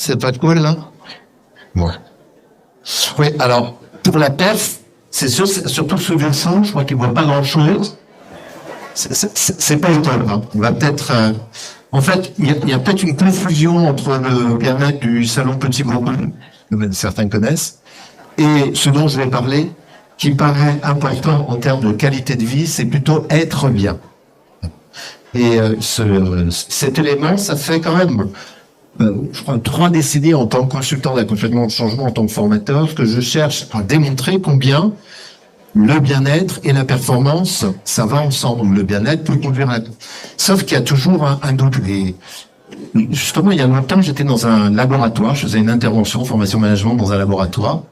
C'est pas cool, là? Ouais. Oui, alors, pour la perf, c'est sûr, surtout sous Vincent, je crois qu'il voit pas grand-chose. C'est pas étonnant. On va peut-être... en fait, il y a peut-être une confusion entre le bien-être du salon Petit Bourbon, que certains connaissent, et ce dont je vais parler, qui paraît important en termes de qualité de vie, c'est plutôt être bien. Et cet élément, ça fait quand même, je crois, 3 décennies en tant que consultant d'accompagnement de changement, en tant que formateur, que je cherche à démontrer combien le bien-être et la performance, ça va ensemble. Le bien-être peut conduire à... Sauf qu'il y a toujours un doute. Et justement, il y a longtemps, j'étais dans un laboratoire, je faisais une intervention, formation management dans un laboratoire.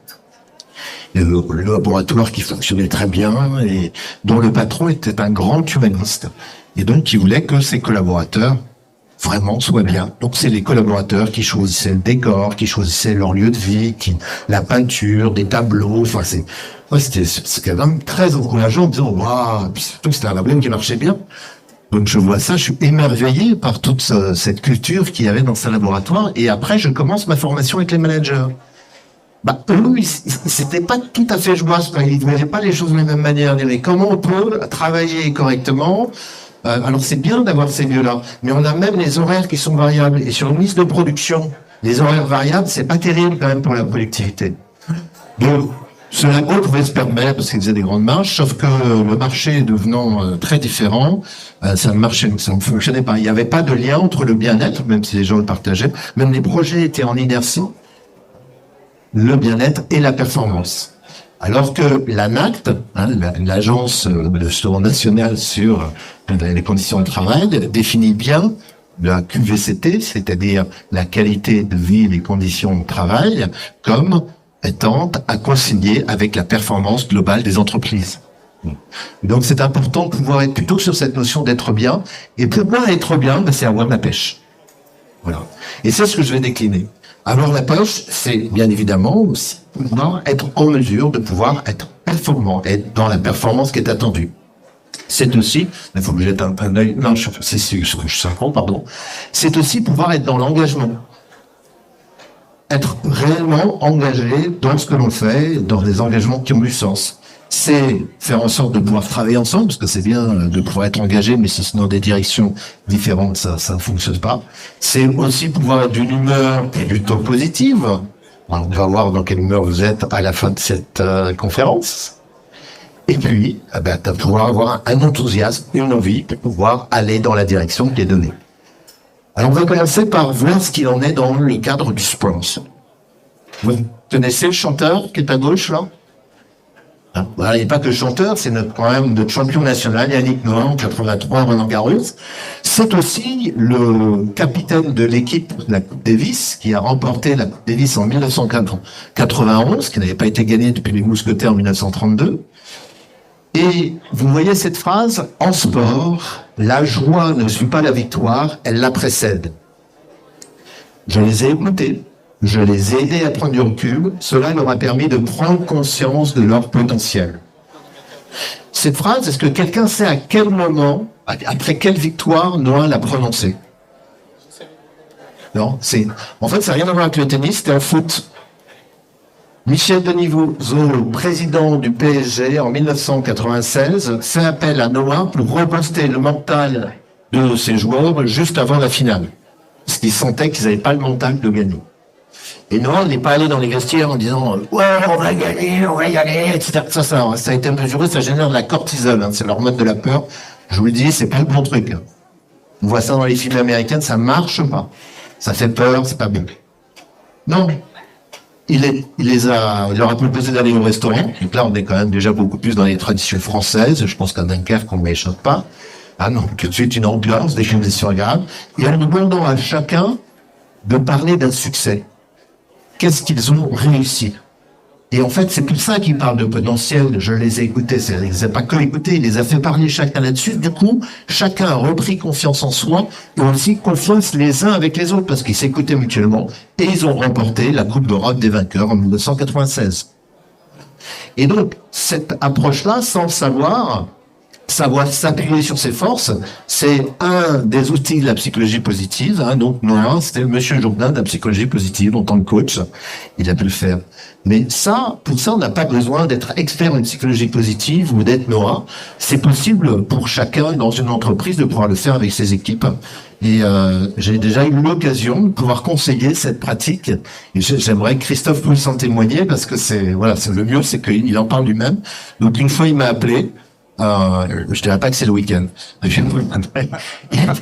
Le laboratoire qui fonctionnait très bien et dont le patron était un grand humaniste. Et donc, il voulait que ses collaborateurs vraiment soient bien. Donc, c'est les collaborateurs qui choisissaient le décor, qui choisissaient leur lieu de vie, la peinture, des tableaux. Enfin, c'était quand même très encourageant en me disant, waouh, surtout que c'était un labo qui marchait bien. Donc, je vois ça, je suis émerveillé par toute cette culture qu'il y avait dans ce laboratoire. Et après, je commence ma formation avec les managers. Eux, c'était pas tout à fait joyeux, ils ne voyaient pas les choses de la même manière. Ils disaient, comment on peut travailler correctement? Alors c'est bien d'avoir ces lieux-là, mais on a même les horaires qui sont variables. Et sur une liste de production, les horaires variables, c'est pas terrible quand même pour la productivité. Donc, ce labo pouvait se permettre, parce qu'il faisait des grandes marges, sauf que le marché devenant très différent, ça ne fonctionnait pas. Il n'y avait pas de lien entre le bien-être, même si les gens le partageaient, même les projets étaient en inertie, le bien-être et la performance. Alors que l'ANACT, l'agence nationale sur les conditions de travail, définit bien la QVCT, c'est-à-dire la qualité de vie et les conditions de travail, comme étant à concilier avec la performance globale des entreprises. Donc c'est important de pouvoir être plutôt sur cette notion d'être bien, et pouvoir être bien, c'est avoir de la pêche. Voilà. Et c'est ce que je vais décliner. Alors la pêche, c'est bien évidemment aussi pouvoir être en mesure de pouvoir être performant, être dans la performance qui est attendue. C'est aussi, il faut que je jette un œil, non, c'est ce que je comprends, pardon. C'est aussi pouvoir être dans l'engagement. Être réellement engagé dans ce que l'on fait, dans des engagements qui ont du sens. C'est faire en sorte de pouvoir travailler ensemble, parce que c'est bien de pouvoir être engagé, mais si c'est dans des directions différentes, ça ne fonctionne pas. C'est aussi pouvoir être d'une humeur plutôt positive. On va voir dans quelle humeur vous êtes à la fin de cette conférence. Et puis, de pouvoir avoir un enthousiasme, une envie pour pouvoir aller dans la direction qui est donnée. Alors, on va commencer par voir ce qu'il en est dans le cadre du sport. Vous connaissez le chanteur qui est à gauche, là? Voilà, il n'est pas que chanteur, c'est quand même notre champion national, Yannick Noah, en 83, Roland Garros. C'est aussi le capitaine de l'équipe de la Coupe Davis, qui a remporté la Coupe Davis en 1991, qui n'avait pas été gagnée depuis les Mousquetaires en 1932. Et vous voyez cette phrase, en sport, la joie ne suit pas la victoire, elle la précède. Je les ai écoutés. Je les ai aidés à prendre du recul. Cela leur a permis de prendre conscience de leur potentiel. Cette phrase, est-ce que quelqu'un sait à quel moment, après quelle victoire, Noah l'a prononcée? Non, en fait, ça n'a rien à voir avec le tennis, c'était un foot. Michel Denisot, président du PSG en 1996, fait appel à Noah pour rebooster le mental de ses joueurs juste avant la finale. Parce qu'ils sentaient qu'ils n'avaient pas le mental de gagner. Et Noah n'est pas allé dans les vestiaires en disant « Ouais, on va y aller, etc. » Ça a été mesuré, ça génère de la cortisol, c'est l'hormone de la peur. Je vous le dis, c'est pas le bon truc. On voit ça dans les films américains, ça marche pas. Ça fait peur, c'est pas bon. Non. Il leur a proposé d'aller au restaurant. Donc là, on est quand même déjà beaucoup plus dans les traditions françaises. Je pense qu'à Dunkerque, on ne m'échappe pas. Ah non, tout de suite une ambiance, des conditions agréables. Et en demandant à chacun de parler d'un succès. Qu'est-ce qu'ils ont réussi? Et en fait, c'est pour ça qu'ils parlent de potentiel. Je les ai écoutés. Ils ne les a pas que écoutés, il les a fait parler chacun là-dessus. Du coup, chacun a repris confiance en soi et aussi confiance les uns avec les autres parce qu'ils s'écoutaient mutuellement. Et ils ont remporté la Coupe d'Europe des vainqueurs en 1996. Et donc, cette approche-là, sans le savoir, savoir s'appuyer sur ses forces, c'est un des outils de la psychologie positive. Hein, donc Noah, c'était Monsieur Jourdain de la psychologie positive en tant que coach, il a pu le faire. Mais ça, pour ça, on n'a pas besoin d'être expert en psychologie positive ou d'être Noah. C'est possible pour chacun dans une entreprise de pouvoir le faire avec ses équipes. Et j'ai déjà eu l'occasion de pouvoir conseiller cette pratique. Et j'aimerais que Christophe puisse en témoigner parce que c'est le mieux, c'est qu'il en parle lui-même. Donc une fois, il m'a appelé. Je dirais pas que c'est le week-end.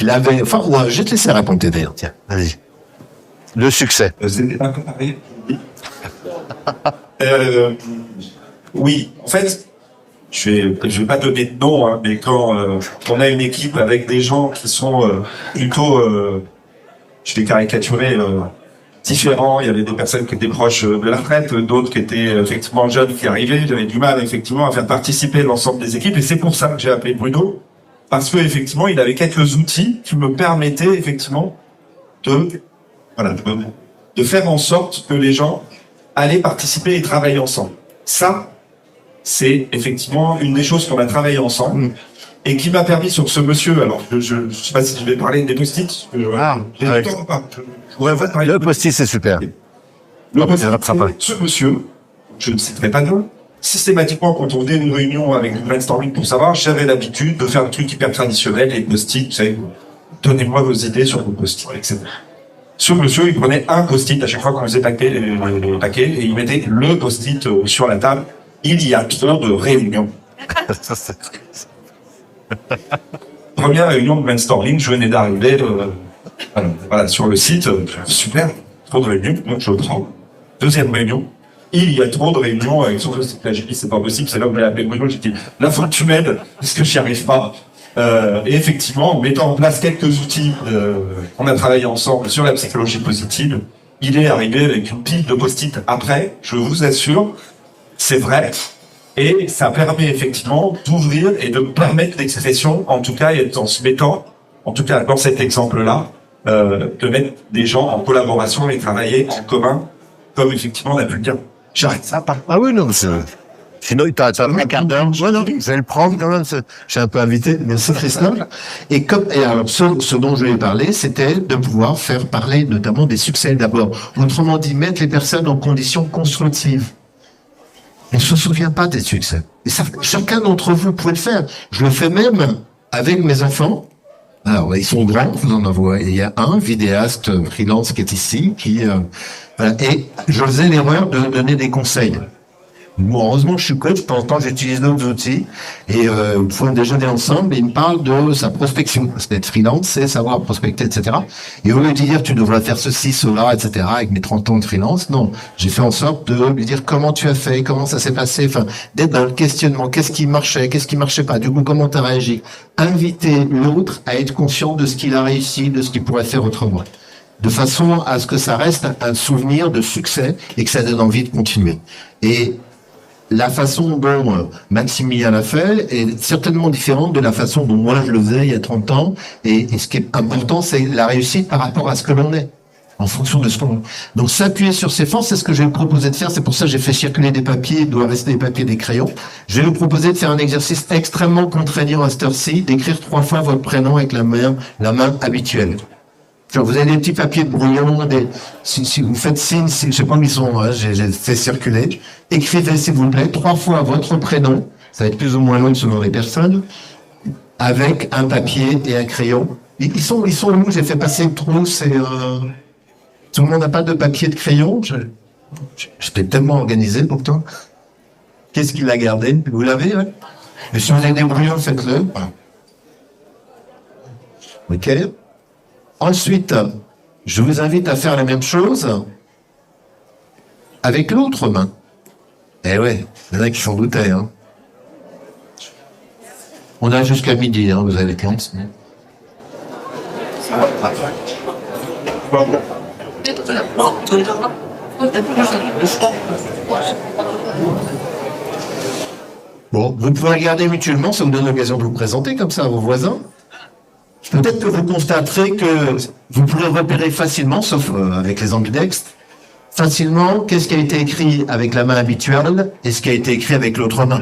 Il avait, enfin, ouais, je vais te laisser raconter d'ailleurs. Tiens, vas-y. Le succès. C'était pas comparé. Oui, en fait, je vais pas donner de nom, hein, mais quand on a une équipe avec des gens qui sont plutôt, je vais caricaturer, différents. Il y avait des personnes qui étaient proches de la retraite, d'autres qui étaient effectivement jeunes qui arrivaient. J'avais du mal effectivement à faire participer l'ensemble des équipes, et c'est pour ça que j'ai appelé Bruno, parce que effectivement il avait quelques outils qui me permettaient effectivement de faire en sorte que les gens allaient participer et travailler ensemble. Ça, c'est effectivement une des choses qu'on a travaillé ensemble. Et qui m'a permis sur ce monsieur, alors je sais pas si je vais parler des post-it. Le post-it, c'est super. Le post-it, ce monsieur, je ne citerai pas de nom, systématiquement, quand on venait à une réunion avec du brainstorming pour savoir, j'avais l'habitude de faire un truc hyper traditionnel, les post-it, vous savez, donnez-moi vos idées sur vos post-it, etc. Ce monsieur, il prenait un post-it à chaque fois qu'on faisait les paquets, et il mettait le post-it sur la table. Il y a trop de réunions. Première réunion de brainstorming, je venais d'arriver sur le site, super, trop de réunions, donc je prends. Deuxième réunion, il y a trop de réunions avec son post-it. Là, j'ai dit, c'est pas possible, c'est là où j'ai appelé Bruno, j'ai dit, là, faut que tu m'aides, parce que j'y arrive pas. Et effectivement, en mettant en place quelques outils qu'on a travaillé ensemble sur la psychologie positive, il est arrivé avec une pile de post-it. Après, je vous assure, c'est vrai. Et ça permet effectivement d'ouvrir et de permettre l'expression, en tout cas, et en se mettant, en tout cas dans cet exemple-là, de mettre des gens en collaboration et travailler en commun, comme effectivement on a pu le dire. J'arrête ça par... Ah oui, non, sinon, t'as un quart d'heure. Ouais, non, vous allez le prendre quand même. Je suis un peu invité. Merci, Christophe. Et alors, ce dont je vais parler, c'était de pouvoir faire parler notamment des succès d'abord. Autrement dit, mettre les personnes en conditions constructives. On ne se souvient pas des succès. Et ça, chacun d'entre vous pouvez le faire. Je le fais même avec mes enfants. Alors, ils sont grands, vous en avez. Il y a un vidéaste freelance qui est ici, et je faisais l'erreur de donner des conseils. Bon, heureusement, je suis coach, de temps en temps, j'utilise d'autres outils, et une fois on déjeuner ensemble, il me parle de sa prospection. Parce qu'être freelance, c'est savoir prospecter, etc. Et au lieu de dire, tu devrais faire ceci, cela, etc., avec mes 30 ans de freelance, non. J'ai fait en sorte de lui dire comment tu as fait, comment ça s'est passé, enfin, d'être dans le questionnement, qu'est-ce qui marchait pas, du coup, comment tu as réagi. Inviter l'autre à être conscient de ce qu'il a réussi, de ce qu'il pourrait faire autrement. De façon à ce que ça reste un souvenir de succès et que ça donne envie de continuer. Et la façon dont Maximilien l'a fait est certainement différente de la façon dont moi je le faisais il y a 30 ans. Et ce qui est important, c'est la réussite par rapport à ce que l'on est, en fonction de ce qu'on est. Donc s'appuyer sur ses forces, c'est ce que je vais vous proposer de faire. C'est pour ça que j'ai fait circuler des papiers, il doit rester des papiers, des crayons. Je vais vous proposer de faire un exercice extrêmement contraignant à cette heure-ci, d'écrire 3 fois votre prénom avec la main habituelle. Genre, vous avez des petits papiers de brouillon, si vous faites signe, je sais pas où ils sont, hein, j'ai fait circuler. Écrivez, s'il vous plaît, 3 fois votre prénom, ça va être plus ou moins long selon les personnes, avec un papier et un crayon. Ils sont où? J'ai fait passer le trou, tout le monde n'a pas de papier, de crayon? J'étais tellement organisé pourtant. Qu'est-ce qu'il a gardé? Vous l'avez, ouais? Mais si vous avez des brouillons, faites-le. Ok? Ensuite, je vous invite à faire la même chose avec l'autre main. Eh ouais, il y en a qui s'en doutaient. Hein. On a jusqu'à midi, hein, vous avez 15. Bon, vous pouvez regarder mutuellement, ça vous donne l'occasion de vous présenter comme ça à vos voisins. Peut-être que vous constaterez que vous pourrez repérer facilement, sauf avec les ambidextres, facilement qu'est-ce qui a été écrit avec la main habituelle et ce qui a été écrit avec l'autre main.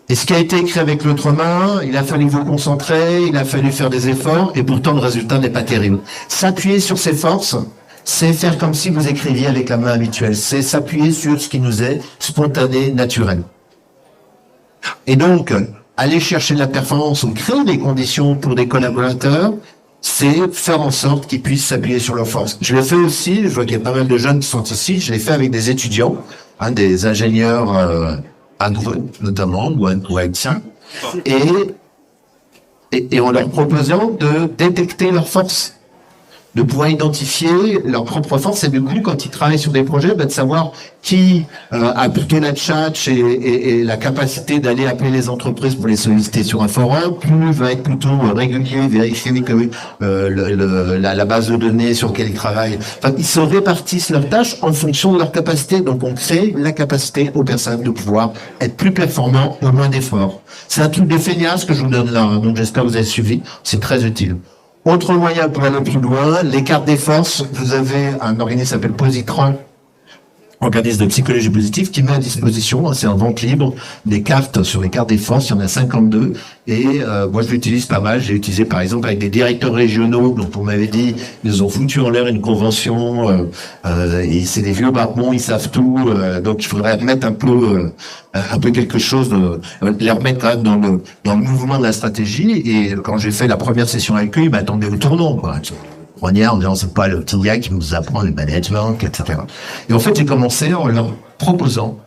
Et ce qui a été écrit avec l'autre main, il a fallu vous concentrer, il a fallu faire des efforts, et pourtant le résultat n'est pas terrible. S'appuyer sur ses forces, c'est faire comme si vous écriviez avec la main habituelle. C'est s'appuyer sur ce qui nous est spontané, naturel. Et donc, aller chercher la performance ou créer des conditions pour des collaborateurs, c'est faire en sorte qu'ils puissent s'appuyer sur leurs forces. Je l'ai fait aussi, je vois qu'il y a pas mal de jeunes qui sont ici, je l'ai fait avec des étudiants, des ingénieurs agro notamment, ou haïtiens, et en leur proposant de détecter leurs forces, de pouvoir identifier leurs propres forces, et du coup, quand ils travaillent sur des projets, de savoir qui a plutôt la tchatch et la capacité d'aller appeler les entreprises pour les solliciter sur un forum, plus va être plutôt régulier, vérifier que la base de données sur laquelle ils travaillent. Enfin, ils se répartissent leurs tâches en fonction de leur capacité. Donc, on crée la capacité aux personnes de pouvoir être plus performants au moins d'efforts. C'est un truc de feignasse que je vous donne là, hein, donc j'espère que vous avez suivi. C'est très utile. Autre moyen pour aller plus loin, les cartes des forces. Vous avez un organisme qui s'appelle Positron, organisme de psychologie positive, qui met à disposition, c'est en vente libre, des cartes sur les cartes des forces. Il y en a 52. Et moi, je l'utilise pas mal. J'ai utilisé, par exemple, avec des directeurs régionaux. Donc, on m'avait dit, ils ont foutu en l'air une convention. Et c'est des vieux barbons, ils savent tout. Donc, il faudrait mettre un peu quelque chose, les remettre quand même dans le mouvement de la stratégie. Et quand j'ai fait la première session avec eux, ils m'attendaient au tournant, quoi. En disant, c'est pas le petit gars qui nous apprend le management, etc. Et en fait, j'ai commencé en leur proposant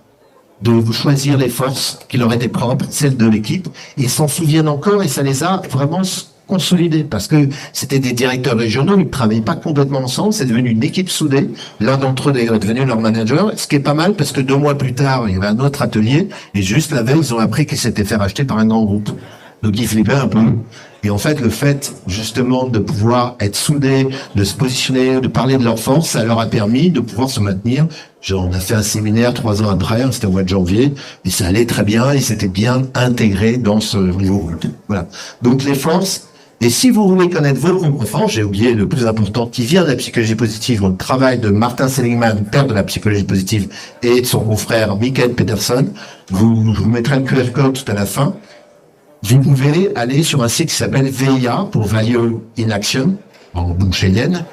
de choisir les forces qui leur étaient propres, celles de l'équipe, et ils s'en souviennent encore, et ça les a vraiment consolidés, parce que c'était des directeurs régionaux, ils ne travaillaient pas complètement ensemble, c'est devenu une équipe soudée, l'un d'entre eux est devenu leur manager, ce qui est pas mal, parce que 2 mois plus tard, il y avait un autre atelier, et juste la veille, ils ont appris qu'ils s'étaient fait racheter par un grand groupe. Donc ils flippaient un peu. Et en fait, le fait, justement, de pouvoir être soudés, de se positionner, de parler de leur force, ça leur a permis de pouvoir se maintenir. On a fait un séminaire 3 ans après, c'était au mois de janvier, et ça allait très bien, ils s'étaient bien intégrés dans ce niveau. Voilà. Donc les forces, et si vous voulez connaître vos propres forces, j'ai oublié le plus important, qui vient de la psychologie positive, le travail de Martin Seligman, père de la psychologie positive, et de son confrère Michael Peterson, je vous mettrai le QR code tout à la fin. Vous pouvez aller sur un site qui s'appelle VIA, pour Value in Action, en bouchelienne,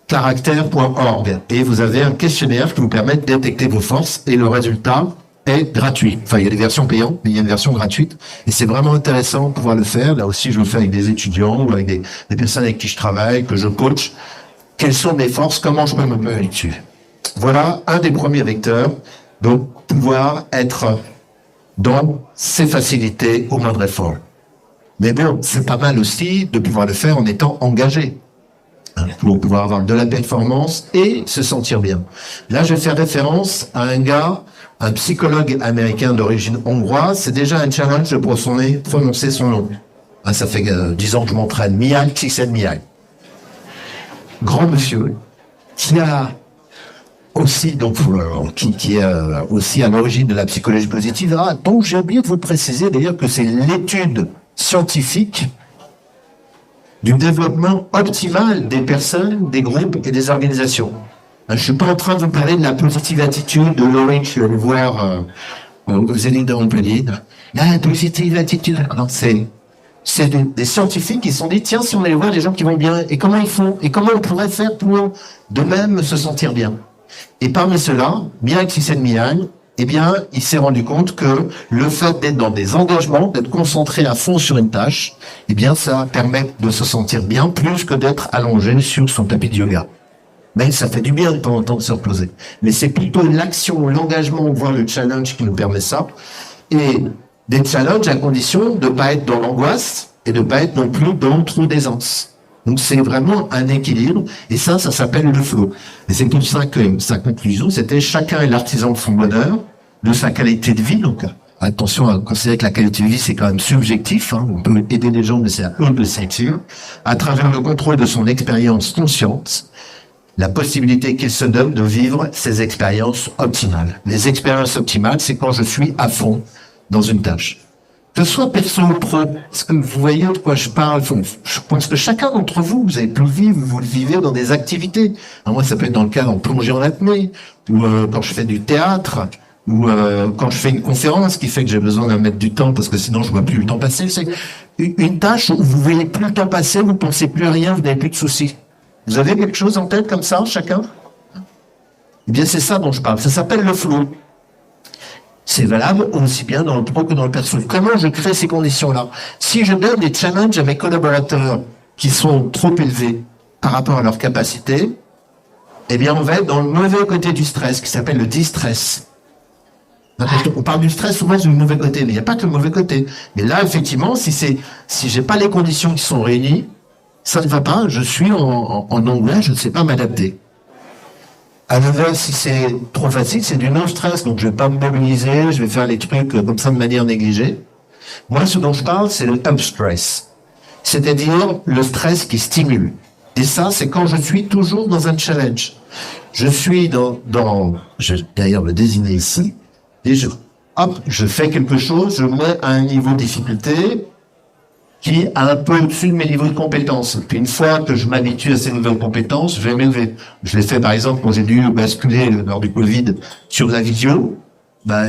caractère.org. Et vous avez un questionnaire qui vous permet de détecter vos forces, et le résultat est gratuit. Enfin, il y a des versions payantes, mais il y a une version gratuite. Et c'est vraiment intéressant de pouvoir le faire. Là aussi, je le fais avec des étudiants, ou avec des personnes avec qui je travaille, que je coach. Quelles sont mes forces? Comment je peux me mettre dessus? Voilà un des premiers vecteurs. Donc, pouvoir être dans ces facilités au moindre effort. Mais bon, c'est pas mal aussi de pouvoir le faire en étant engagé, pour pouvoir avoir de la performance et se sentir bien. Là, je vais faire référence à un gars, un psychologue américain d'origine hongroise. C'est déjà un challenge de prononcer son nom. Ça fait 10 ans que je m'entraîne. Mihaly Csikszentmihalyi. Grand monsieur, qui a aussi, donc, qui est aussi à l'origine de la psychologie positive. Donc, j'ai oublié de vous préciser d'ailleurs que c'est l'étude scientifique du développement optimal des personnes, des groupes et des organisations. Je suis pas en train de vous parler de la positive attitude de Lawrence, je vais le voir aux Zénith de Montpellier. La positive attitude, non, c'est des scientifiques qui se sont dit, tiens, si on allait voir les gens qui vont bien, et comment ils font, et comment on pourrait faire pour de même se sentir bien. Et parmi ceux-là, bien que Csikszentmihalyi, eh bien, il s'est rendu compte que le fait d'être dans des engagements, d'être concentré à fond sur une tâche, eh bien, ça permet de se sentir bien plus que d'être allongé sur son tapis de yoga. Mais ça fait du bien de temps en temps de se reposer. Mais c'est plutôt l'action, l'engagement, voire le challenge qui nous permet ça. Et des challenges à condition de ne pas être dans l'angoisse et de ne pas être non plus dans trop d'aisance. Donc c'est vraiment un équilibre, et ça s'appelle le flow. Et c'est pour ça que sa conclusion, c'était chacun est l'artisan de son bonheur, de sa qualité de vie. Donc attention à considérer que la qualité de vie, c'est quand même subjectif. On peut aider les gens, mais c'est à eux de le sentir. À travers le contrôle de son expérience consciente, la possibilité qu'il se donne de vivre ses expériences optimales. Les expériences optimales, c'est quand je suis à fond dans une tâche. Que ce soit perso ou pro, est-ce que vous voyez de quoi je parle? Je pense que chacun d'entre vous, vous avez pu le vivre, vous le vivez dans des activités. Alors moi, ça peut être dans le cadre en plongée en apnée, ou quand je fais du théâtre, ou quand je fais une conférence, ce qui fait que j'ai besoin de mettre du temps parce que sinon je vois plus le temps passer, c'est une tâche où vous voyez plus le temps passer, vous pensez plus à rien, vous n'avez plus de soucis. Vous avez quelque chose en tête comme ça, chacun? Eh bien, c'est ça dont je parle. Ça s'appelle le flow. C'est valable aussi bien dans le pro que dans le perso. Comment je crée ces conditions-là? Si je donne des challenges à mes collaborateurs qui sont trop élevés par rapport à leurs capacités, eh bien, on va être dans le mauvais côté du stress, qui s'appelle le distress. On parle du stress souvent du mauvais côté, mais il n'y a pas que le mauvais côté. Mais là, effectivement, si j'ai pas les conditions qui sont réunies, ça ne va pas, je suis en anglais, je ne sais pas m'adapter. À l'inverse, si c'est trop facile, c'est du non-stress, donc je vais pas me mobiliser, je vais faire les trucs comme ça de manière négligée. Moi, ce dont je parle, c'est le up-stress. C'est-à-dire le stress qui stimule. Et ça, c'est quand je suis toujours dans un challenge. Je suis je vais d'ailleurs le désigner ici, et je fais quelque chose, je mets à un niveau de difficulté qui est un peu au-dessus de mes niveaux de compétences. Puis une fois que je m'habitue à ces nouvelles compétences, je vais m'élever. Je l'ai fait par exemple quand j'ai dû basculer lors du Covid sur la vidéo.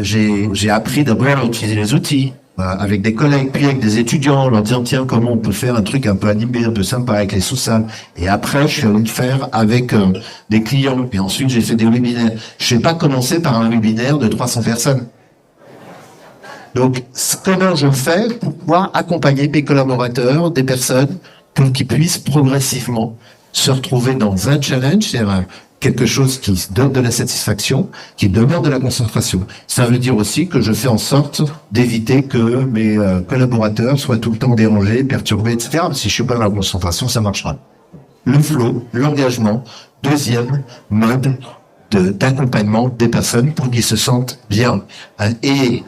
J'ai appris d'abord à utiliser les outils avec des collègues, puis avec des étudiants, en leur disant tiens comment on peut faire un truc un peu animé, un peu sympa avec les sous-salles. Et après je suis allé le faire avec des clients. Et ensuite j'ai fait des webinaires. Je n'ai pas commencé par un webinaire de 300 personnes. Donc, comment je fais pour pouvoir accompagner mes collaborateurs, des personnes, pour qu'ils puissent progressivement se retrouver dans un challenge, c'est-à-dire quelque chose qui donne de la satisfaction, qui demande de la concentration. Ça veut dire aussi que je fais en sorte d'éviter que mes collaborateurs soient tout le temps dérangés, perturbés, etc. Si je suis pas dans la concentration, ça marchera. Le flow, l'engagement, deuxième mode d'accompagnement des personnes pour qu'ils se sentent bien. Et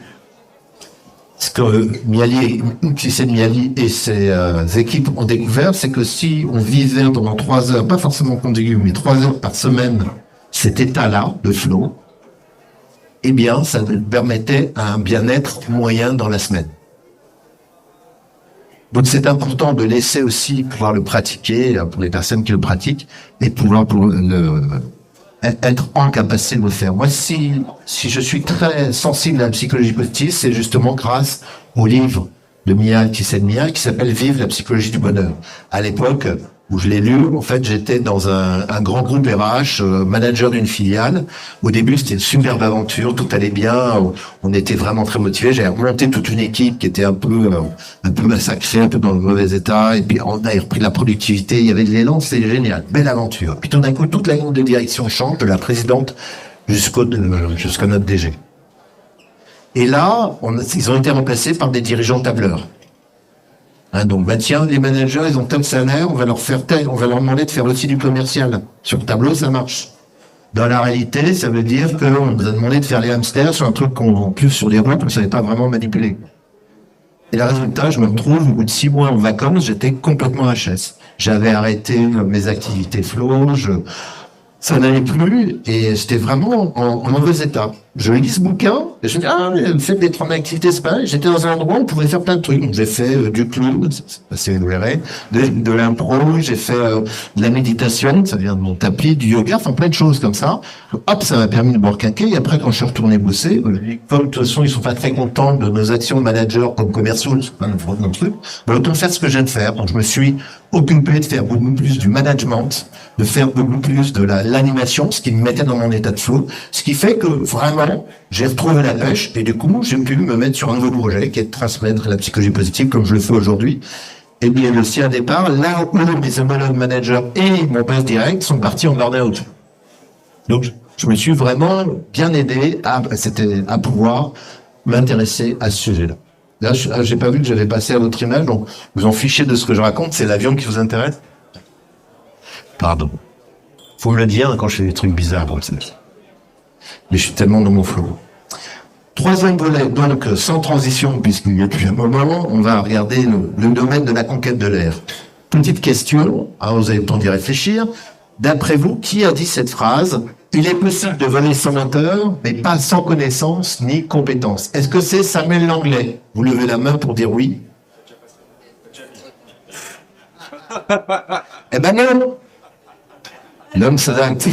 ce que Miali et ses équipes ont découvert, c'est que si on vivait pendant 3 heures, pas forcément contiguës, mais 3 heures par semaine, cet état-là de flow, eh bien, ça nous permettait un bien-être moyen dans la semaine. Donc, c'est important de laisser aussi pouvoir le pratiquer pour les personnes qui le pratiquent et pouvoir être en capacité de le faire. Moi, si je suis très sensible à la psychologie positive, c'est justement grâce au livre de Mial, qui s'appelle Vive la psychologie du bonheur. À l'époque où je l'ai lu, en fait, j'étais dans un grand groupe RH, manager d'une filiale. Au début, c'était une superbe aventure, tout allait bien, on était vraiment très motivés. J'avais remonté toute une équipe qui était un peu massacrée, un peu dans le mauvais état, et puis on a repris la productivité, il y avait de l'élan, c'était génial, belle aventure. Puis tout d'un coup, toute la ligne de direction change, de la présidente jusqu'à notre DG. Et là, ils ont été remplacés par des dirigeants tableurs. Donc, tiens, les managers, ils ont tel salaire, on va leur demander de faire aussi du commercial. Sur le tableau, ça marche. Dans la réalité, ça veut dire qu'on nous a demandé de faire les hamsters sur un truc qu'on vend plus sur les routes, on ne savait pas vraiment manipuler. Et le résultat, je me retrouve, au bout de 6 mois en vacances, j'étais complètement HS. J'avais arrêté mes activités flow, ça n'allait plus, et j'étais vraiment en mauvais état. Je lis ce bouquin, et je me dis, faites des 3 activités, c'est pareil. J'étais dans un endroit où on pouvait faire plein de trucs. Donc, j'ai fait du clown, c'est vous verrez, de l'impro, j'ai fait de la méditation, ça vient de mon tapis, du yoga, enfin plein de choses comme ça. Hop, ça m'a permis de me requinquer, et après, quand je suis retourné bosser, comme de toute façon, ils sont pas très contents de nos actions de manager comme commerciaux, c'est pas notre truc, autant faire ce que je viens de faire. Donc, je me suis occupé de faire beaucoup plus du management, de faire beaucoup plus de l'animation, ce qui me mettait dans mon état de flow, ce qui fait que vraiment, j'ai retrouvé la pêche, et du coup, j'ai pu me mettre sur un nouveau projet, qui est de transmettre la psychologie positive, comme je le fais aujourd'hui. Et bien, aussi un départ, là où mes homologues managers et mon boss direct sont partis en burn-out. Donc, je me suis vraiment bien aidé à pouvoir m'intéresser à ce sujet-là. Là, j'ai pas vu que j'avais passé à l'autre image, donc vous en fichez de ce que je raconte, c'est l'avion qui vous intéresse? Pardon. Faut me le dire quand je fais des trucs bizarres comme ça. Mais je suis tellement dans mon flow. 3e volet, donc sans transition, puisqu'il y a depuis un moment, on va regarder le domaine de la conquête de l'air. Petite question, vous avez le temps d'y réfléchir. D'après vous, qui a dit cette phrase? Il est possible de voler sans moteur, mais pas sans connaissance ni compétence. Est-ce que c'est Samuel Langlais? Vous levez la main pour dire oui. Eh ben non. L'homme s'adapte.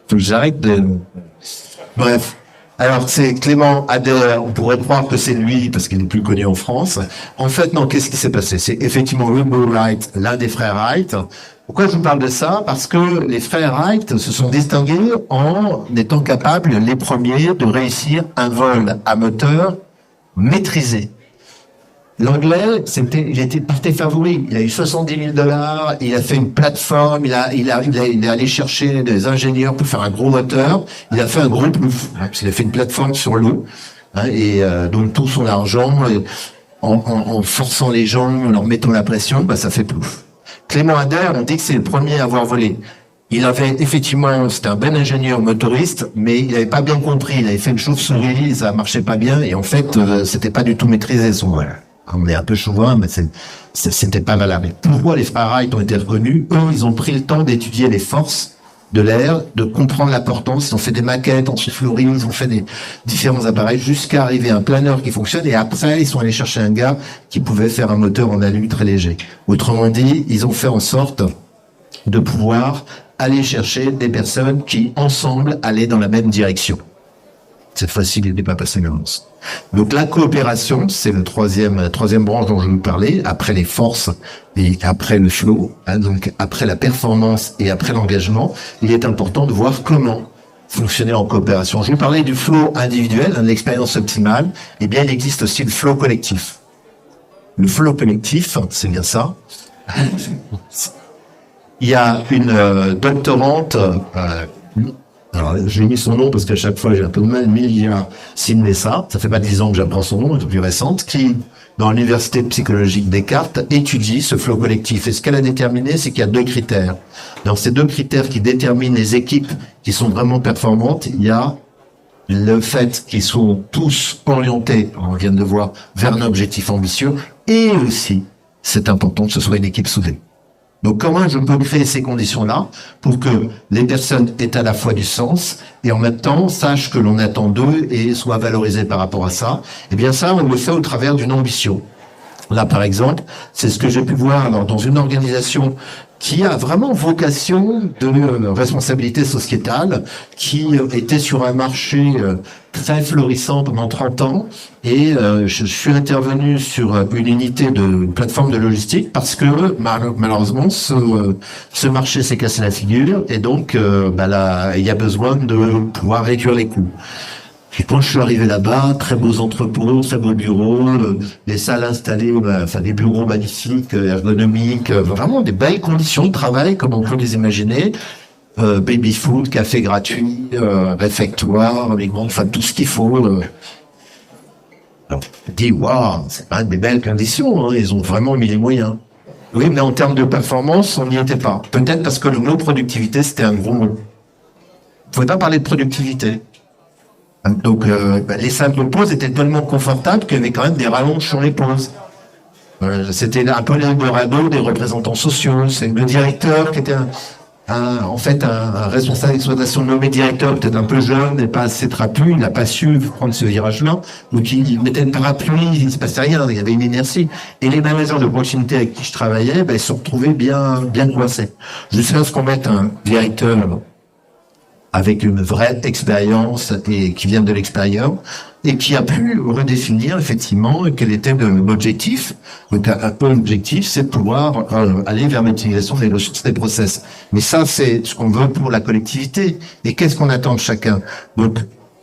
Faut que j'arrête de... Bref. Alors, c'est Clément Ader, on pourrait croire que c'est lui, parce qu'il est plus connu en France. En fait, non, qu'est-ce qui s'est passé? C'est effectivement Rainbow Wright, l'un des frères Wright. Pourquoi je vous parle de ça? Parce que les frères Wright se sont distingués en étant capables, les premiers, de réussir un vol à moteur maîtrisé. L'anglais, il était parti favori. Il a eu $70,000. Il a fait une plateforme. Il est allé chercher des ingénieurs pour faire un gros moteur. Il a fait un gros plouf. Parce qu'il a fait une plateforme sur l'eau. Et donc tout son argent, en forçant les gens, en leur mettant la pression, ça fait plouf. Clément Ader, on dit que c'est le premier à avoir volé. Il avait effectivement, c'était un bon ingénieur motoriste, mais il n'avait pas bien compris. Il avait fait une chauve-souris, ça marchait pas bien, et en fait, c'était pas du tout maîtrisé son vol. On est un peu chauvin, mais c'était pas valable. Pourquoi les frères Wright ont été reconnus? Eux, ils ont pris le temps d'étudier les forces de l'air, de comprendre l'importance. Ils ont fait des maquettes en soufflerie, ils ont fait des différents appareils jusqu'à arriver à un planeur qui fonctionne. Et après, ils sont allés chercher un gars qui pouvait faire un moteur en alu très léger. Autrement dit, ils ont fait en sorte de pouvoir aller chercher des personnes qui, ensemble, allaient dans la même direction. Cette fois-ci, il n'est pas passé l'avance. Donc la coopération, c'est la troisième branche dont je vais vous parler, après les forces et après le flow, donc après la performance et après l'engagement, il est important de voir comment fonctionner en coopération. Je vous parlais du flow individuel, de l'expérience optimale, eh bien il existe aussi le flow collectif. Le flow collectif, c'est bien ça. Il y a une doctorante, alors, j'ai mis son nom parce qu'à chaque fois, j'ai un peu de mal, Milia Sinessa, ça fait pas 10 ans que j'apprends son nom, elle est plus récente, qui, dans l'université psychologique Descartes, étudie ce flow collectif. Et ce qu'elle a déterminé, c'est qu'il y a 2 critères. Dans ces 2 critères qui déterminent les équipes qui sont vraiment performantes, il y a le fait qu'ils sont tous orientés, on vient de le voir, vers un objectif ambitieux, et aussi, c'est important que ce soit une équipe soudée. Donc comment je peux créer ces conditions-là pour que les personnes aient à la fois du sens et en même temps sachent que l'on attend d'eux et soient valorisées par rapport à ça? Eh bien ça, on le fait au travers d'une ambition. Là, par exemple, c'est ce que j'ai pu voir dans une organisation qui a vraiment vocation de responsabilité sociétale, qui était sur un marché très florissant pendant 30 ans, et je suis intervenu sur une unité de plateforme de logistique parce que malheureusement ce marché s'est cassé la figure, et donc là, il y a besoin de pouvoir réduire les coûts. Et quand je suis arrivé là-bas, très beaux entrepôts, très beaux bureaux, des salles installées, des bureaux magnifiques, ergonomiques, vraiment des belles conditions de travail, comme on peut les imaginer. Baby food, café gratuit, réfectoire, tout ce qu'il faut. Alors, je dis, waouh, c'est pas des belles conditions, hein, ils ont vraiment mis les moyens. Oui, mais en termes de performance, on n'y était pas. Peut-être parce que le mot productivité, c'était un gros mot. Il ne faut pas parler de productivité. Donc, les salles de pause étaient tellement confortables qu'il y avait quand même des rallonges sur les pauses. C'était un peu l'Eldorado des représentants sociaux. C'est le directeur qui était un responsable d'exploitation nommé directeur, peut-être un peu jeune et pas assez trapu. Il n'a pas su prendre ce virage-là. Donc, il mettait une parapluie, il ne se passait rien. Il y avait une inertie. Et les managers de proximité avec qui je travaillais, ils se retrouvaient bien coincés. Jusqu'à ce qu'on mette un directeur avec une vraie expérience et qui vient de l'extérieur et qui a pu redéfinir effectivement quel était l'objectif. Donc un peu l'objectif, c'est de pouvoir aller vers l'utilisation des ressources des process. Mais ça, c'est ce qu'on veut pour la collectivité. Et qu'est-ce qu'on attend de chacun? Donc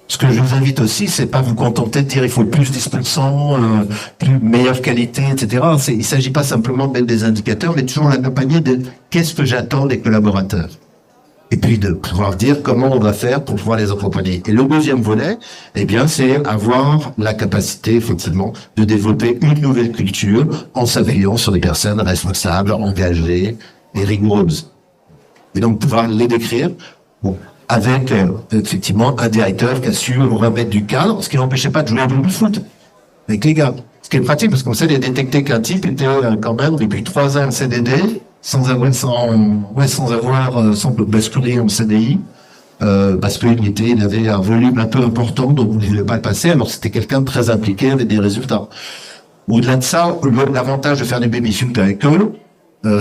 ce que je vous invite aussi, c'est pas vous contenter de dire il faut plus 10%, plus meilleure qualité, etc. Il s'agit pas simplement de mettre des indicateurs, mais toujours l'accompagner de qu'est-ce que j'attends des collaborateurs. Et puis de pouvoir dire comment on va faire pour pouvoir les accompagner. Et le deuxième volet, c'est avoir la capacité, effectivement, de développer une nouvelle culture en s'appuyant sur des personnes responsables, engagées et rigoureuses. Et donc pouvoir les décrire, avec effectivement un directeur qui a su remettre du cadre, ce qui n'empêchait pas de jouer un peu de foot avec les gars. Ce qui est pratique, parce qu'on sait détecter qu'un type était quand même depuis 3 ans en CDD, sans basculer en CDI, parce qu'il avait un volume un peu important, donc on ne voulait pas le passer, alors c'était quelqu'un de très impliqué avec des résultats. Au-delà de ça, l'avantage de faire des baby-foot avec eux,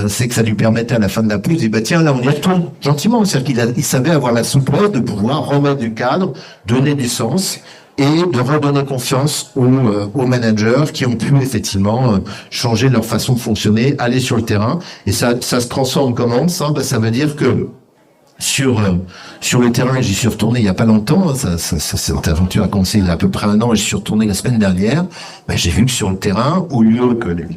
c'est que ça lui permettait à la fin de la pause, il dit, bah tiens, là, on y retourne gentiment. C'est-à-dire il savait avoir la souplesse de pouvoir remettre du cadre, donner du sens, et de redonner confiance aux managers qui ont pu effectivement changer leur façon de fonctionner, aller sur le terrain. Et ça se transforme comment ça? Ça veut dire que sur le terrain, j'y suis retourné il y a pas longtemps. Cette aventure a commencé il y a à peu près un an et j'y suis retourné la semaine dernière. J'ai vu que sur le terrain, au lieu que les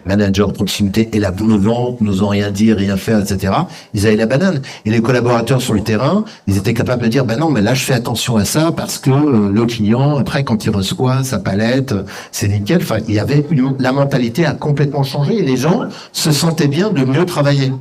managers de proximité et la boule au ventre, n'osant rien dire, rien faire, etc. Ils avaient la banane. Et les collaborateurs sur le terrain, ils étaient capables de dire, ben non, mais là, je fais attention à ça parce que le client, après, quand il reçoit sa palette, c'est nickel. Enfin, il y avait la mentalité a complètement changé et les gens se sentaient bien de mieux travailler.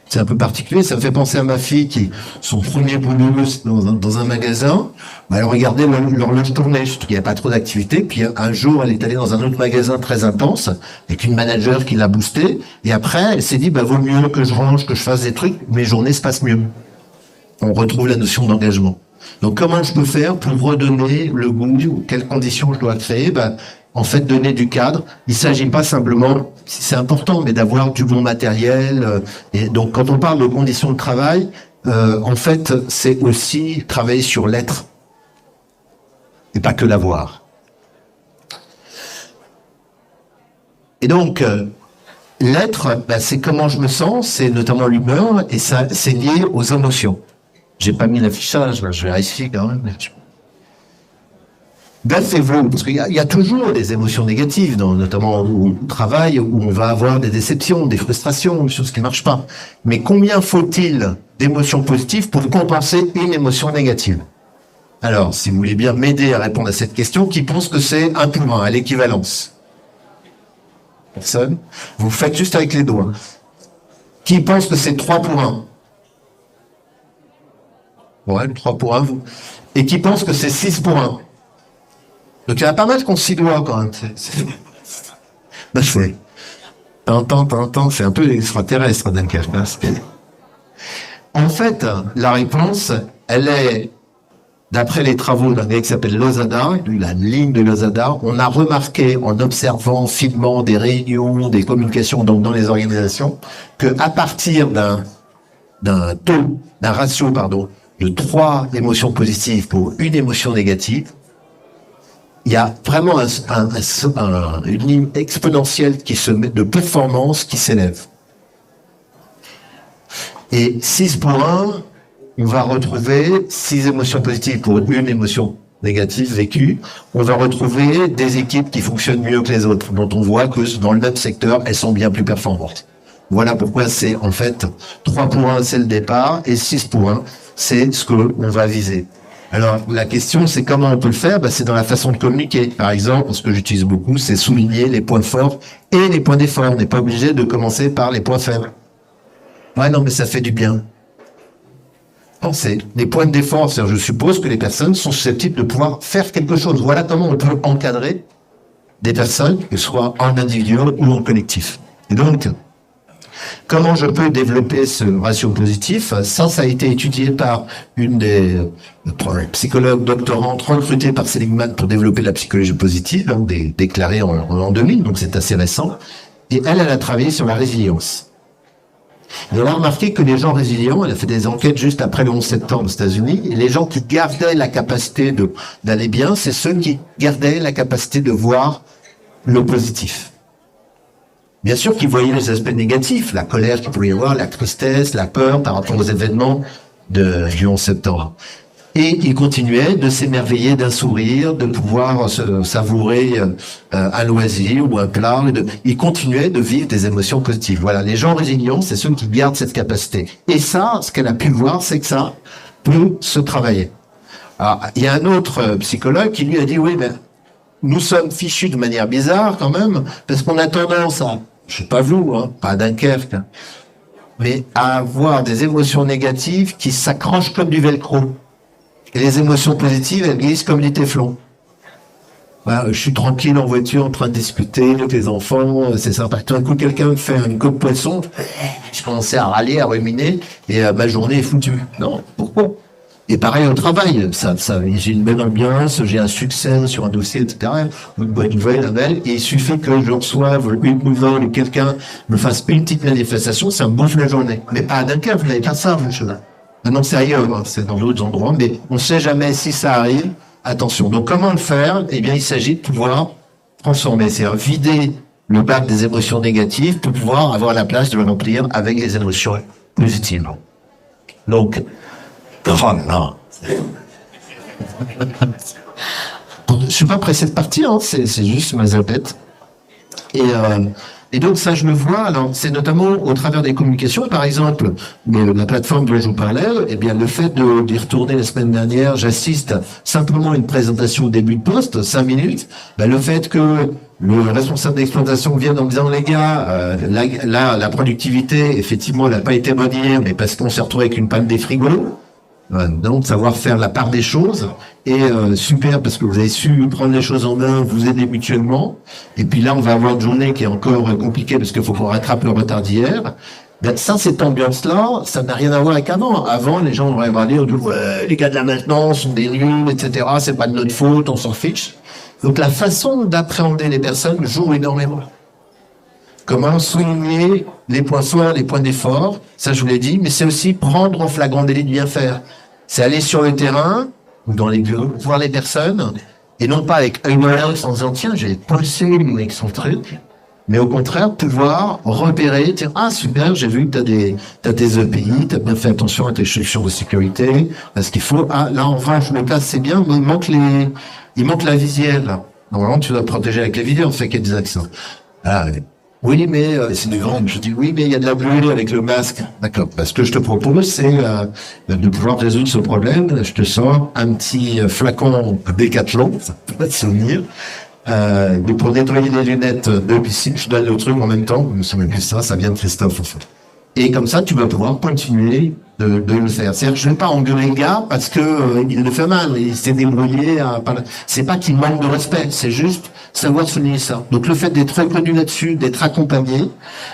C'est un peu particulier, ça me fait penser à ma fille qui, son premier boulot dans un magasin, elle regardait l'horloge tourner, il n'y avait pas trop d'activité, puis un jour elle est allée dans un autre magasin très intense, avec une manager qui l'a boostée, et après elle s'est dit, vaut mieux que je range, que je fasse des trucs, mes journées se passent mieux. On retrouve la notion d'engagement. Donc comment je peux faire pour redonner le goût, quelles conditions je dois créer? En fait, donner du cadre. Il s'agit pas simplement, c'est important, mais d'avoir du bon matériel. Et donc, quand on parle de conditions de travail, en fait, c'est aussi travailler sur l'être et pas que l'avoir. Et donc, l'être, c'est comment je me sens, c'est notamment l'humeur, et ça, c'est lié aux émotions. J'ai pas mis l'affichage, là, je vérifie quand même. Baissez-vous, parce qu'il y a toujours des émotions négatives, notamment au travail, où on va avoir des déceptions, des frustrations, des choses qui ne marchent pas. Mais combien faut-il d'émotions positives pour compenser une émotion négative? Alors, si vous voulez bien m'aider à répondre à cette question, qui pense que c'est 1 pour 1, à l'équivalence? Personne? Vous faites juste avec les doigts. Qui pense que c'est 3 pour 1? Ouais, 3 pour 1, vous. Et qui pense que c'est 6 pour 1? Donc il y en a pas mal qu'on s'y doit quand même. C'est un peu extraterrestre, Dunkerque. En fait, la réponse, elle est, d'après les travaux d'un gars qui s'appelle Lozada, la ligne de Lozada, on a remarqué en observant finement des réunions, des communications donc dans les organisations, que à partir d'un ratio, de 3 émotions positives pour une émotion négative, il y a vraiment une ligne exponentielle qui se met de performance qui s'élève. Et 6 pour 1, on va retrouver 6 émotions positives pour une émotion négative vécue. On va retrouver des équipes qui fonctionnent mieux que les autres, dont on voit que dans le même secteur, elles sont bien plus performantes. Voilà pourquoi c'est en fait 3 pour 1, c'est le départ, et 6 pour 1, c'est ce qu'on va viser. Alors, la question, c'est comment on peut le faire? C'est dans la façon de communiquer. Par exemple, ce que j'utilise beaucoup, c'est souligner les points forts et les points d'effort. On n'est pas obligé de commencer par les points faibles. Ouais, non, mais ça fait du bien. Pensez, les points d'effort, c'est-à-dire, je suppose que les personnes sont susceptibles de pouvoir faire quelque chose. Voilà comment on peut encadrer des personnes, que ce soit en individuel ou en collectif. Et donc, comment je peux développer ce ratio positif? Ça a été étudié par une des psychologues doctorantes recrutée par Seligman pour développer la psychologie positive, déclarée en 2000, donc c'est assez récent. Et elle a travaillé sur la résilience. Et on a remarqué que les gens résilients, elle a fait des enquêtes juste après le 11 septembre aux États-Unis, et les gens qui gardaient la capacité d'aller bien, c'est ceux qui gardaient la capacité de voir le positif. Bien sûr qu'ils voyaient les aspects négatifs, la colère qu'il pouvait y avoir, la tristesse, la peur par rapport aux événements du 11 septembre. Et ils continuaient de s'émerveiller d'un sourire, de pouvoir savourer un loisir ou un plat. Ils continuaient de vivre des émotions positives. Voilà, les gens résilients, c'est ceux qui gardent cette capacité. Et ça, ce qu'elle a pu voir, c'est que ça peut se travailler. Alors, il y a un autre psychologue qui lui a dit, oui, nous sommes fichus de manière bizarre quand même, parce qu'on a tendance à, je sais pas vous, pas à Dunkerque, mais à avoir des émotions négatives qui s'accrochent comme du velcro. Et les émotions positives, elles glissent comme du téflon. Voilà, je suis tranquille en voiture en train de discuter avec les enfants, c'est sympa. Tout d'un coup, quelqu'un me fait une coupe poisson, je commençais à râler, à ruminer, et ma journée est foutue. Non, pourquoi? Et pareil au travail, j'ai une belle ambiance, j'ai un succès sur un dossier, etc. Une bonne nouvelle, et il suffit que je reçoive une nouvelle et quelqu'un me fasse une petite manifestation, ça me bouffe la journée. Mais pas à Dunkerque, vous n'avez pas ça, monsieur. Maintenant, c'est ailleurs, hein, c'est dans d'autres endroits, mais on ne sait jamais si ça arrive. Attention. Donc, comment le faire? Eh bien, il s'agit de pouvoir transformer, c'est-à-dire vider le bac des émotions négatives pour pouvoir avoir la place de le remplir avec les émotions positives. Donc, non. Je suis pas pressé de partir, hein, c'est juste ma zapette. Et donc ça, je le vois. Alors, c'est notamment au travers des communications. Par exemple, la plateforme dont je vous parlais, eh bien, le fait d'y retourner la semaine dernière, j'assiste simplement à une présentation au début de poste, 5 minutes. Ben, le fait que le responsable d'exploitation vienne en disant, les gars, la productivité, effectivement, elle n'a pas été bonne hier, mais parce qu'on s'est retrouvé avec une panne des frigos. Donc, savoir faire la part des choses. Et super, parce que vous avez su prendre les choses en main, vous aider mutuellement. Et puis là, on va avoir une journée qui est encore compliquée, parce qu'il faut qu'on rattrape le retard d'hier. Ben, ça, cette ambiance-là, ça n'a rien à voir avec avant. Avant, les gens auraient dire, ouais, les gars de la maintenance sont des nuls, etc. C'est pas de notre faute, on s'en fiche. Donc, la façon d'appréhender les personnes joue énormément. Comment souligner les points forts, les points d'effort, ça je vous l'ai dit, mais c'est aussi prendre en flagrant délit de bien faire. C'est aller sur le terrain, ou dans les bureaux, voir les personnes, et non pas avec un malheur en disant, tiens, j'ai pensé avec son truc, mais au contraire, pouvoir repérer, dire, ah super, j'ai vu que t'as tes EPI, t'as bien fait attention à tes chaussures de sécurité, parce qu'il faut, ah, là, enfin, je me place, c'est bien, mais il manque la visière, là. Normalement, tu dois protéger avec la visière, on fait qu'il y a des accidents. Ah, oui, mais c'est du grand. Je dis oui, mais il y a de la buée avec le masque. D'accord. Ce que je te propose, c'est de pouvoir résoudre ce problème. Je te sors un petit flacon Décathlon, ça peut pas te souvenir. Pour nettoyer les lunettes de piscine, je donne le truc en même temps. Ça vient de Christophe, en fait. Et comme ça, tu vas pouvoir continuer de le faire. C'est-à-dire, je ne vais pas engueuler le gars parce que il le fait mal. Il s'est débrouillé. C'est pas qu'il manque de respect. C'est juste savoir souligner ça. Donc, le fait d'être reconnu là-dessus, d'être accompagné,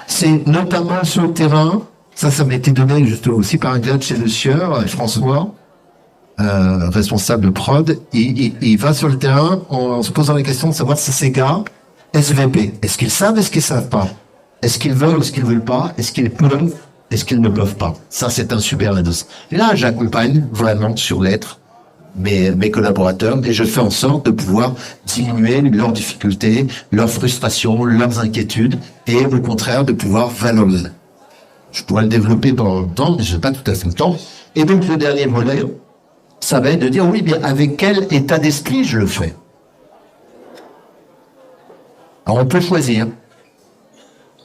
c'est notamment sur le terrain. Ça m'a été donné justement aussi par un gars de chez Le Sieur, François, responsable de prod. Il va sur le terrain en se posant la question de savoir si ces gars, SVP, est-ce qu'ils savent, est-ce qu'ils savent pas? Est-ce qu'ils veulent ou est-ce qu'ils veulent pas? Est-ce qu'ils peuvent? Est-ce qu'ils ne peuvent pas? Ça, c'est un super indice. Et là, j'accompagne vraiment sur l'être mes collaborateurs et je fais en sorte de pouvoir diminuer leurs difficultés, leurs frustrations, leurs inquiétudes et au contraire de pouvoir valoriser. Je pourrais le développer dans le temps, mais je n'ai pas tout à fait le temps. Et donc, le dernier volet, ça va être de dire, oui, bien, avec quel état d'esprit je le fais? Alors, on peut choisir.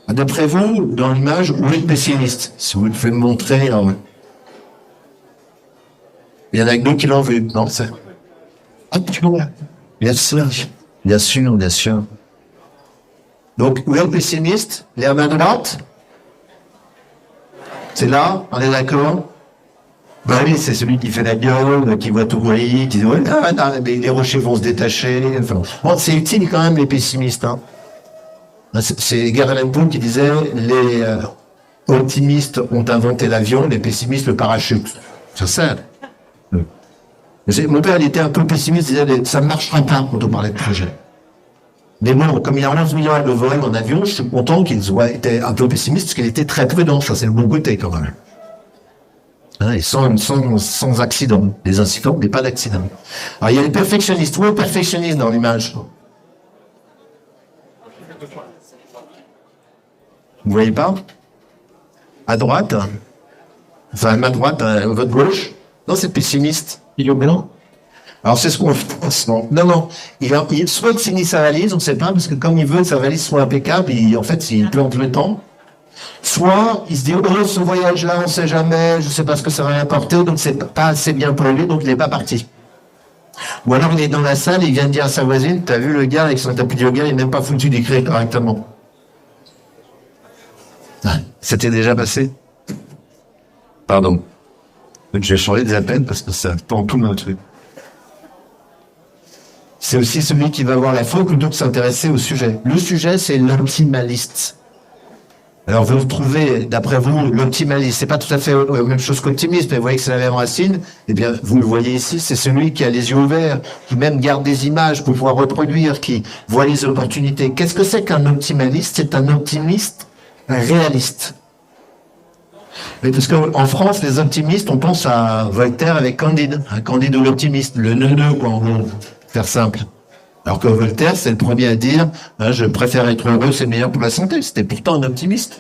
D'après vous, dans l'image, où est le pessimiste? Si vous devez me montrer, il y en a que deux qui l'ont vu, non, c'est... Ah, tu vois. Bien sûr, bien sûr, bien sûr. Donc, où est le pessimiste? Les à main droite? C'est là, on est d'accord? Ben oui, c'est celui qui fait la gueule, qui voit tout briller, qui dit, ouais, mais les rochers vont se détacher, enfin... Bon, c'est utile quand même, les pessimistes, hein. C'est Edgar Allan Poe qui disait les optimistes ont inventé l'avion, les pessimistes le parachute. C'est ça. Mon père, il était un peu pessimiste, il disait ça ne marchera pas quand on parlait de projet. Mais bon, comme il a 11 millions de vols en avion, je suis content qu'il soit été un peu pessimiste parce qu'il était très prudent. Ça, c'est le bon côté quand même. Hein, et sans accident. Des incidents, mais pas d'accident. Alors, il y a les perfectionnistes. Où est le perfectionniste dans l'image? Vous voyez pas? À droite? Enfin, à ma droite, à votre gauche? Non, c'est pessimiste. Il est au mélange. Alors, c'est ce qu'on fait en ce moment. Non. Il soit il finit sa valise, on ne sait pas, parce que comme il veut que sa valise soit impeccable, en fait, il plante le temps. Soit, il se dit, oh, ce voyage-là, on ne sait jamais, je ne sais pas ce que ça va apporter, donc c'est pas assez bien pour lui, donc il n'est pas parti. Ou alors, il est dans la salle, il vient de dire à sa voisine, t'as vu le gars avec son tapis de yoga, il n'est même pas foutu d'écrire correctement. C'était déjà passé? Pardon. Donc, je vais changer des appels parce que ça tend tout le truc. C'est aussi celui qui va voir la faute plutôt que s'intéresser au sujet. Le sujet, c'est l'optimaliste. Alors, vous trouvez, d'après vous, l'optimaliste, c'est pas tout à fait la même chose qu'optimiste, mais vous voyez que c'est la même racine. Eh bien, vous le voyez ici, c'est celui qui a les yeux ouverts, qui même garde des images pour pouvoir reproduire, qui voit les opportunités. Qu'est-ce que c'est qu'un optimaliste? C'est un optimiste réaliste. Mais parce qu'en France, les optimistes, on pense à Voltaire avec Candide, un Candide ou l'optimiste, le neuneu, quoi, en gros, faire simple. Alors que Voltaire, c'est le premier à dire, hein, je préfère être heureux, c'est meilleur pour la santé. C'était pourtant un optimiste.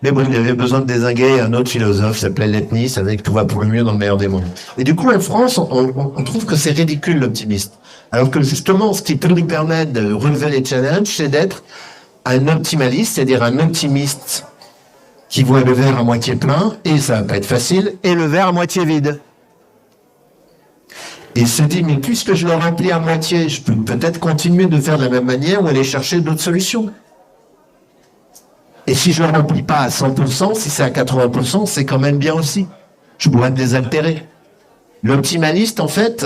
Mais bon, il avait besoin de dézinguer un autre philosophe, qui s'appelait Leibniz, avec tout va pour le mieux dans le meilleur des mondes. Et du coup, en France, on trouve que c'est ridicule, l'optimiste. Alors que justement, ce qui peut nous permettre de relever les challenges, c'est d'être un optimaliste, c'est-à-dire un optimiste qui voit le verre à moitié plein, et ça va pas être facile, et le verre à moitié vide. Et il se dit, mais puisque je le remplis à moitié, je peux peut-être continuer de faire de la même manière ou aller chercher d'autres solutions. Et si je ne le remplis pas à 100%, si c'est à 80%, c'est quand même bien aussi. Je pourrais me désaltérer. L'optimaliste, en fait,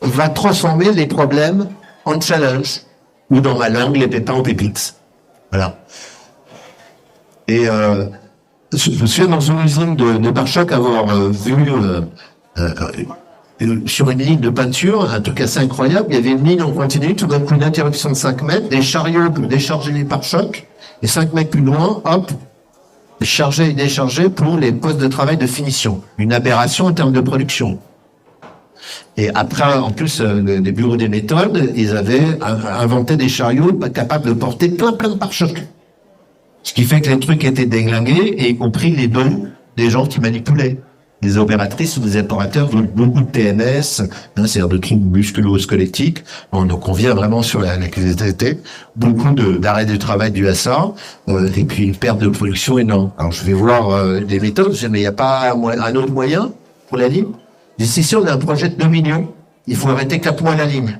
va transformer les problèmes en challenge, ou dans ma langue, les pépins en pépites. Voilà. Et je me souviens dans une usine de pare-chocs avoir vu sur une ligne de peinture, un truc assez incroyable, il y avait une ligne en continu, tout d'un coup une interruption de 5 mètres, des chariots pour décharger les pare-chocs, et 5 mètres plus loin, hop, charger et décharger pour les postes de travail de finition. Une aberration en termes de production. Et après, en plus, les bureaux des méthodes, ils avaient inventé des chariots capables de porter plein de pare-chocs. Ce qui fait que les trucs étaient déglingués, et y compris les dos des gens qui manipulaient. Des opératrices ou des opérateurs, beaucoup de TMS, hein, c'est-à-dire de troubles musculo-squelettiques. Bon, donc on vient vraiment sur la qualité, beaucoup d'arrêt du travail dû à ça, et puis une perte de production énorme. Alors je vais voir des méthodes, mais il n'y a pas un autre moyen pour la ligne. Ici, on a un projet de 2 millions, il faut arrêter 4 mois la ligne.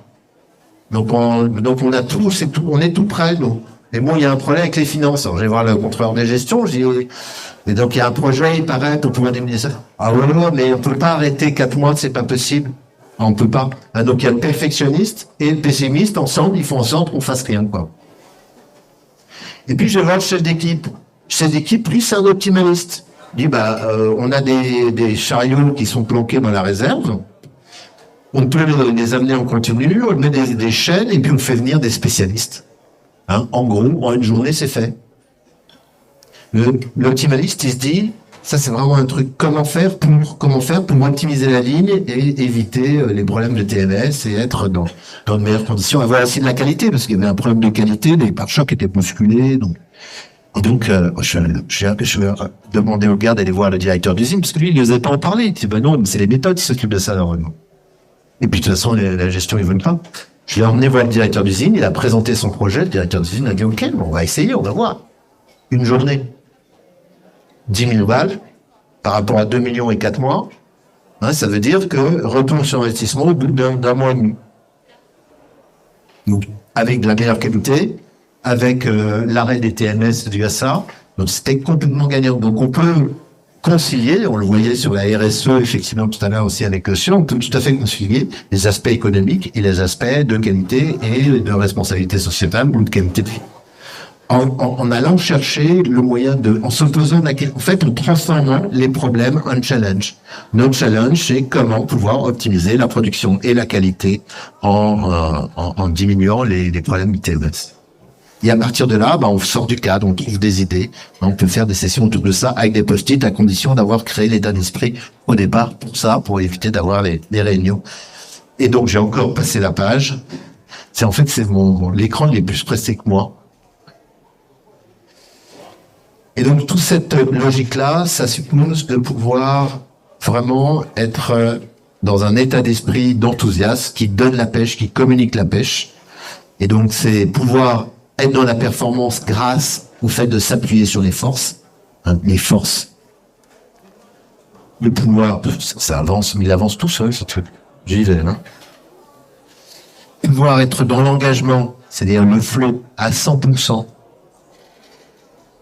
Donc on a tout, on est tout prêt, nous. Et bon, il y a un problème avec les finances. Alors, je vais voir le contrôleur de gestion, je dis, oui. Et donc, il y a un projet, il paraît, pour pouvoir diminuer ça. Ah ouais, mais on peut pas arrêter 4 mois, c'est pas possible. On peut pas. Ah, donc, il y a le perfectionniste et le pessimiste, ensemble, ils font en sorte qu'on fasse rien, quoi. Et puis, je vais voir le chef d'équipe. Le chef d'équipe, lui, c'est un optimaliste. Il dit, on a des chariots qui sont planqués dans la réserve. On peut les amener en continu, on met des chaînes, et puis on fait venir des spécialistes. Hein, en gros, en une journée, c'est fait. L'optimaliste, il se dit, ça c'est vraiment un truc, comment faire pour optimiser la ligne et éviter les problèmes de TMS et être dans de meilleures conditions, avoir aussi de la qualité, parce qu'il y avait un problème de qualité, les pare-chocs étaient bousculés, donc. Et donc, je vais demander au gars d'aller voir le directeur d'usine, parce que lui, il n'osait pas en parler. Il dit, non, c'est les méthodes qui s'occupent de ça, normalement. Et puis, de toute façon, la gestion, ils veulent pas. Je l'ai emmené voir le directeur d'usine, il a présenté son projet, le directeur d'usine a dit, OK, bon, on va essayer, on va voir. Une journée. 10 000 balles, par rapport à 2 millions et 4 mois, hein, ça veut dire que retour sur investissement au bout d'un mois et demi. Donc, avec de la meilleure qualité, avec l'arrêt des TMS dû à ça, donc c'était complètement gagnant. Donc on peut concilier, on le voyait sur la RSE, effectivement, tout à l'heure aussi avec le SION, on peut tout à fait concilier les aspects économiques et les aspects de qualité et de responsabilité sociétale ou de qualité de vie. En allant chercher le moyen en s'opposant en fait, en transformant les problèmes en challenge. Notre challenge, c'est comment pouvoir optimiser la production et la qualité en diminuant les problèmes ITMS. Et à partir de là, on sort du cadre, on trouve des idées, on peut faire des sessions autour de ça avec des post-it à condition d'avoir créé l'état d'esprit au départ pour ça, pour éviter d'avoir les réunions. Et donc, j'ai encore passé la page. C'est l'écran, il est plus pressé que moi. Et donc, toute cette logique-là, ça suppose de pouvoir vraiment être dans un état d'esprit d'enthousiasme qui donne la pêche, qui communique la pêche. Et donc, c'est pouvoir être dans la performance grâce au fait de s'appuyer sur les forces. Hein, les forces. Le pouvoir, ça avance, mais il avance tout seul, ce truc. J'y vais, hein. Pouvoir être dans l'engagement, c'est-à-dire le flow à 100%.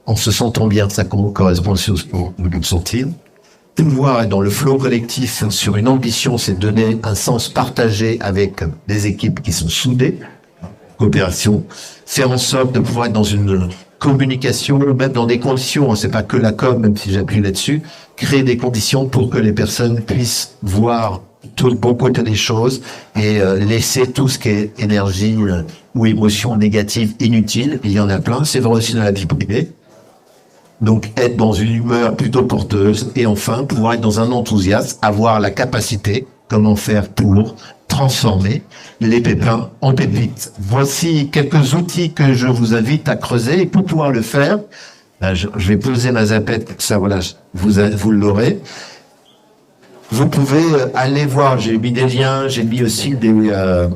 En se sentant bien, ça correspond aussi au nous sentir. Pouvoir être dans le flow collectif sur une ambition, c'est donner un sens partagé avec des équipes qui sont soudées. Coopération. Faire en sorte de pouvoir être dans communication, même dans des conditions, c'est pas que la com, même si j'appuie là-dessus, créer des conditions pour que les personnes puissent voir tout le bon côté des choses et laisser tout ce qui est énergie ou émotion négative inutile. Il y en a plein, c'est vrai aussi dans la vie privée. Donc être dans une humeur plutôt porteuse et enfin pouvoir être dans un enthousiasme, avoir la capacité, comment faire pour transformer les pépins en pépites. Voici quelques outils que je vous invite à creuser et pour pouvoir le faire, je vais poser ma zapette, ça voilà, vous l'aurez. Vous pouvez aller voir, j'ai mis des liens, j'ai mis aussi des...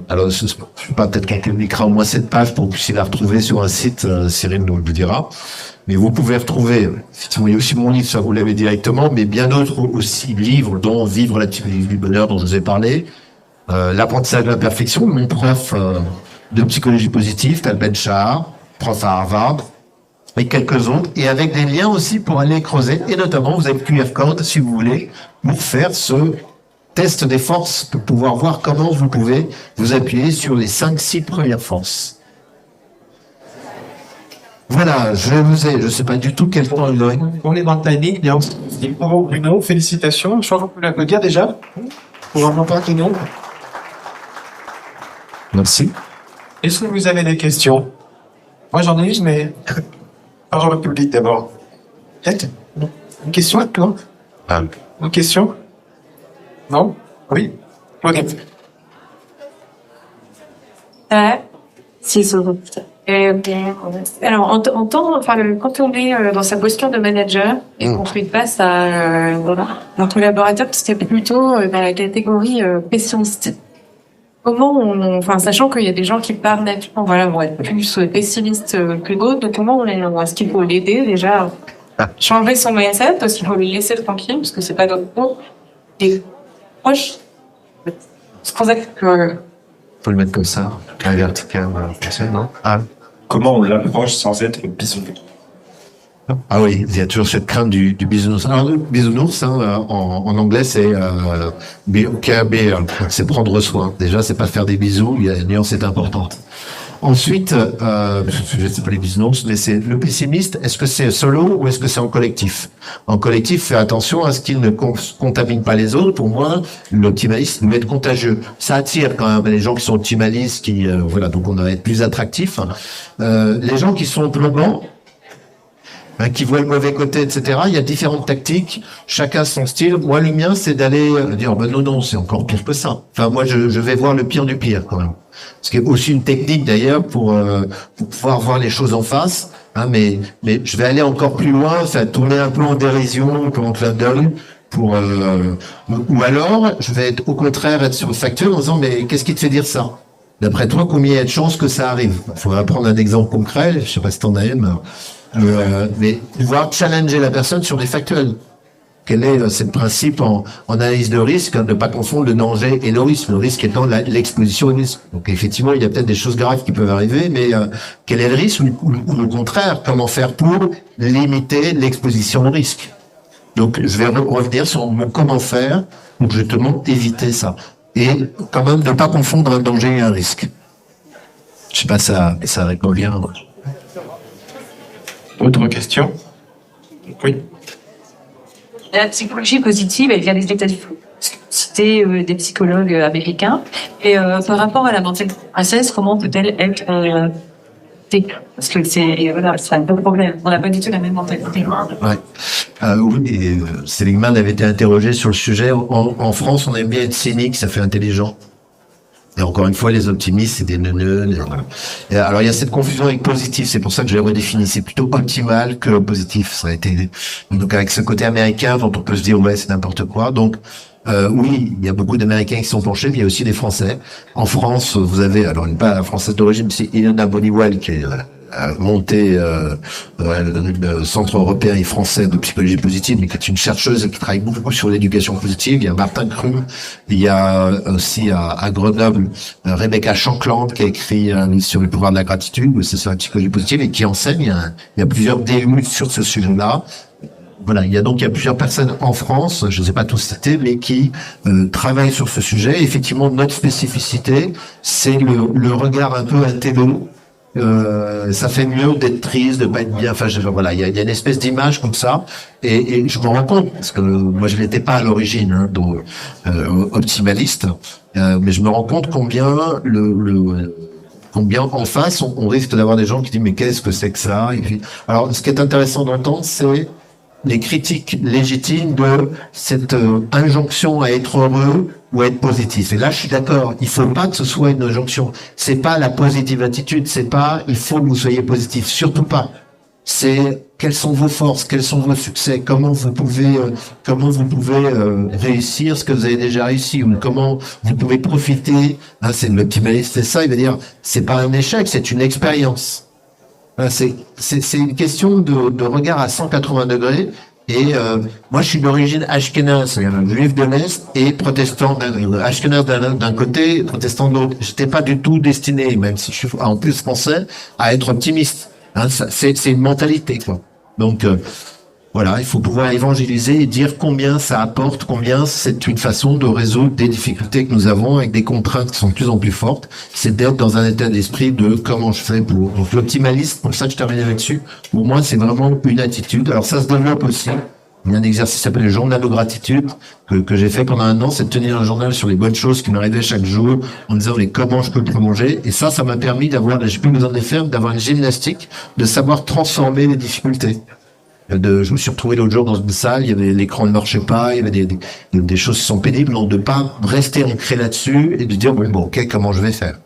alors, je sais pas, peut-être quelqu'un écrira au moins cette page pour que vous puissiez la retrouver sur un site, Cyril nous le dira. Mais vous pouvez retrouver, effectivement, il y a aussi mon livre, ça vous l'avez directement, mais bien d'autres aussi livres, dont Vivre la typologie du bonheur, dont je vous ai parlé, L'apprentissage de la perfection, mon prof de psychologie positive, Tal Ben-Shahar, prof à Harvard, et quelques autres, et avec des liens aussi pour aller creuser, et notamment vous avez le QR code, si vous voulez, pour faire ce test des forces, pour pouvoir voir comment vous pouvez vous appuyer sur les 5-6 premières forces. Voilà, je sais pas du tout quel temps il aurait. On est dans le timing, bien. Bravo Bruno, félicitations. Je crois qu'on peut l'applaudir déjà. Pour un moment Bruno. Merci. Est-ce que vous avez des questions? Moi j'en ai une, mais par le public d'abord. Peut-être? Non. Une question? Non? Une question? Non? Oui? Ok. C'est ça. Alors, quand on est dans sa posture de manager et qu'on fait face à un collaborateur qui serait plutôt dans la catégorie pessimiste, sachant qu'il y a des gens qui parlent naturellement, vont être plus pessimistes que d'autres, donc est-ce qu'il faut l'aider déjà à changer son mindset, parce qu'il faut le laisser tranquille, parce que c'est pas notre bon, et proche, c'est pour ça que Faut le mettre comme ça, un vertical, non? Comment on l'approche sans être bisounours? Ah oui, il y a toujours cette crainte du bisounours. Alors, le bisounours, en anglais, c'est c'est prendre soin. Déjà, c'est pas faire des bisous, il y a une nuance est importante. Ensuite, je sais pas les bisounours, mais c'est le pessimiste. Est-ce que c'est solo ou est-ce que c'est en collectif? En collectif, fais attention à ce qu'il ne contamine pas les autres. Pour moi, l'optimalisme va être contagieux. Ça attire quand même les gens qui sont optimalistes, donc on va être plus attractif. Les gens qui sont plombants, qui voient le mauvais côté, etc. Il y a différentes tactiques, chacun son style. Moi, le mien, c'est d'aller dire, non, c'est encore pire que ça. Enfin, moi, je vais voir le pire du pire, quand même. Ce qui est aussi une technique, d'ailleurs, pour pouvoir voir les choses en face. Mais je vais aller encore plus loin, tourner un peu en dérision, comme en clin d'œil, ou alors, je vais au contraire être sur le factuel en disant, mais qu'est-ce qui te fait dire ça? D'après toi, combien il y a de chances que ça arrive? Il faudra prendre un exemple concret, je sais pas si t'en as une, mais pouvoir challenger la personne sur les factuels. C'est le principe en analyse de risque, ne pas confondre le danger et le risque. Le risque étant l'exposition au risque. Donc effectivement, il y a peut-être des choses graves qui peuvent arriver, mais quel est le risque ou au contraire, comment faire pour limiter l'exposition au risque? Donc je vais revenir sur comment faire pour justement éviter ça. Et quand même ne pas confondre un danger et un risque. Je sais pas, ça répond bien. Autre question? Oui. la psychologie positive, elle vient des États-Unis. C'était des psychologues américains. Et par rapport à la mentalité française, comment peut-elle être parce que c'est un peu le problème. On n'a pas du tout la même mentalité. Ouais. Oui, Seligman avait été interrogé sur le sujet. En France, on aime bien être cynique, ça fait intelligent. Et encore une fois, les optimistes, c'est des neuneux. Alors, il y a cette confusion avec positif. C'est pour ça que je l'ai redéfini. C'est plutôt optimal que positif. Ça a été, donc, avec ce côté américain dont on peut se dire, ouais, c'est n'importe quoi. Donc, oui, il y a beaucoup d'Américains qui sont penchés, mais il y a aussi des Français. En France, vous avez, alors, pas la Française d'origine, mais c'est Ilona Boniwell qui est monté le Centre européen et français de psychologie positive, mais qui est une chercheuse qui travaille beaucoup sur l'éducation positive. Il y a Martin Crum, il y a aussi à Grenoble Rebecca Shankland qui a écrit un livre sur le pouvoir de la gratitude, c'est sur la psychologie positive et qui enseigne. Il y a plusieurs DU sur ce sujet-là. Voilà, il y a plusieurs personnes en France, je ne sais pas tous citer, mais qui travaillent sur ce sujet. Effectivement, notre spécificité, c'est le regard un peu intello Ça fait mieux d'être triste, de pas être bien. Enfin, voilà, il y a une espèce d'image comme ça, et je me rends compte parce que moi je n'étais pas à l'origine, hein, donc optimaliste, mais je me rends compte combien combien en face on risque d'avoir des gens qui disent mais qu'est-ce que c'est que ça. Et puis, alors, ce qui est intéressant d'entendre, c'est les critiques légitimes de cette injonction à être heureux ou à être positif. Et là, je suis d'accord. Il faut pas que ce soit une injonction. C'est pas la positive attitude. C'est pas il faut que vous soyez positif. Surtout pas. C'est quelles sont vos forces, quels sont vos succès, comment vous pouvez réussir ce que vous avez déjà réussi, ou comment vous pouvez profiter. Hein, c'est l'optimaliste, c'est ça. Il va dire c'est pas un échec, c'est une expérience. C'est une question de regard à 180 degrés. Et moi, je suis d'origine ashkénaze, juif de l'Est, et protestant, ashkénaze d'un côté, protestant de l'autre. J'étais pas du tout destiné, même si je suis en plus français, à être optimiste. Hein, c'est une mentalité, quoi. Donc voilà, il faut pouvoir évangéliser et dire combien ça apporte, combien c'est une façon de résoudre des difficultés que nous avons avec des contraintes qui sont de plus en plus fortes. C'est d'être dans un état d'esprit de comment je fais pour. Donc l'optimalisme, pour ça que je termine là-dessus, pour moi c'est vraiment une attitude. Alors ça se développe aussi. Il y a un exercice qui s'appelle le journal de gratitude que j'ai fait pendant 1 an, c'est de tenir un journal sur les bonnes choses qui m'arrivaient chaque jour en me disant mais comment je peux le prolonger. Et ça m'a permis d'avoir, j'ai pu vous en faire, d'avoir une gymnastique, de savoir transformer les difficultés. Je me suis retrouvé l'autre jour dans une salle, il y avait l'écran ne marchait pas, il y avait des choses qui sont pénibles, donc de pas rester ancré là-dessus et de dire bon ok, comment je vais faire.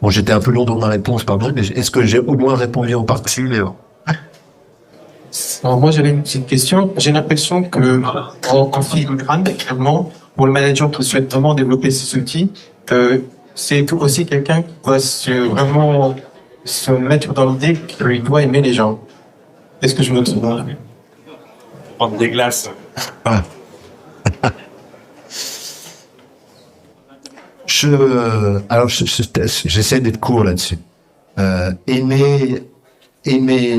Bon, j'étais un peu long dans ma réponse, pardon, mais est-ce que j'ai au moins répondu en partie, Léo? Alors, moi, j'avais une petite question. J'ai l'impression que en filigrane, clairement, pour le manager qui souhaite vraiment développer ces outils, c'est aussi quelqu'un qui doit vraiment se mettre dans l'idée qu'il doit aimer les gens. Est-ce que je me trompe? Prendre des glaces. Ah. J'essaie d'être court là-dessus. Aimer,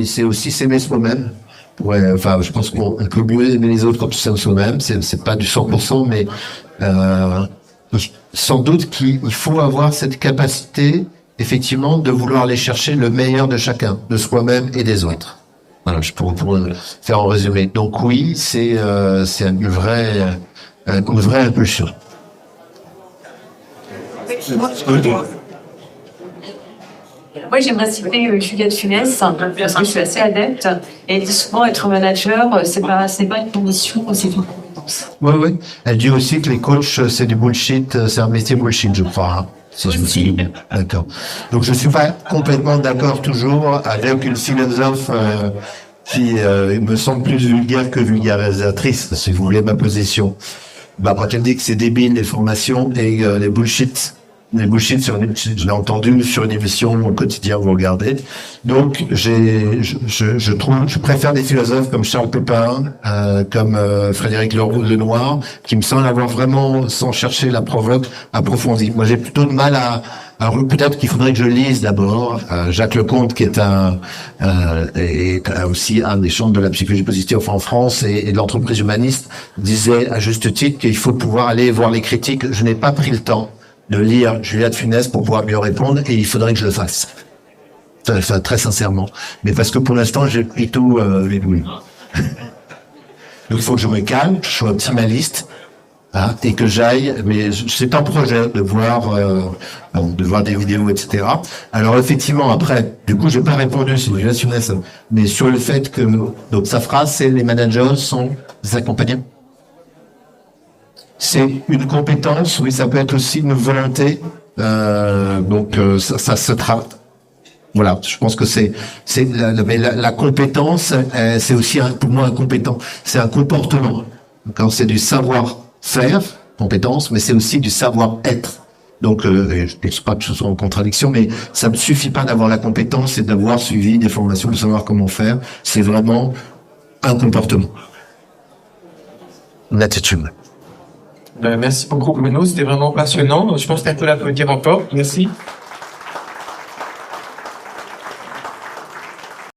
c'est aussi s'aimer soi-même. Ouais, enfin, je pense qu'on peut mieux aimer les autres quand on s'aime soi-même. C'est pas du 100%, mais sans doute qu'il faut avoir cette capacité, effectivement, de vouloir aller chercher le meilleur de chacun, de soi-même et des autres. Voilà, je pourrais faire en résumé. Donc oui, c'est une vraie impulsion. Moi, j'aimerais citer Juliette Funès, parce que je suis assez adepte. Et elle dit souvent, être manager, c'est pas une condition, c'est une compétence. Oui. Elle dit aussi que les coachs, c'est du bullshit, c'est un métier bullshit, je crois. Hein, si je me souviens bien. D'accord. Donc, je suis pas complètement d'accord toujours avec une philosophe qui me semble plus vulgaire que vulgarisatrice, si vous voulez ma position. Bah, après, elle dit que c'est débile, les formations et les bullshit. Les bullshit je l'ai entendu sur une émission au quotidien, vous regardez. Donc, je préfère des philosophes comme Charles Pépin, comme Frédéric Lenoir, qui me semblent avoir vraiment, sans chercher la provoque, approfondi. Moi, j'ai plutôt de mal alors peut-être qu'il faudrait que je lise d'abord Jacques Lecomte, qui est aussi un des chantres de la psychologie positive en France et de l'entreprise humaniste, disait à juste titre qu'il faut pouvoir aller voir les critiques. Je n'ai pas pris le temps de lire Juliette Funès pour pouvoir mieux répondre, et il faudrait que je le fasse. Enfin, très sincèrement. Mais parce que pour l'instant, j'ai plutôt les boules. Donc il faut que je me calme, que je sois optimaliste, hein, et que j'aille, mais c'est un projet de voir des vidéos, etc. Alors effectivement, après, du coup, j'ai pas répondu sur Juliette Funès, mais sur le fait que, donc sa phrase, c'est les managers sont des accompagnants. C'est une compétence, oui, ça peut être aussi une volonté. Ça se travaille. Voilà, je pense que la compétence, c'est aussi pour moi un compétent. C'est un comportement. Quand c'est du savoir-faire, compétence, mais c'est aussi du savoir-être. Donc, je ne pense pas que ce soit en contradiction, mais ça ne me suffit pas d'avoir la compétence et d'avoir suivi des formations, de savoir comment faire. C'est vraiment un comportement. Une attitude. Merci beaucoup, Bruno. C'était vraiment passionnant. Je pense qu'on peut l'applaudir encore. Merci.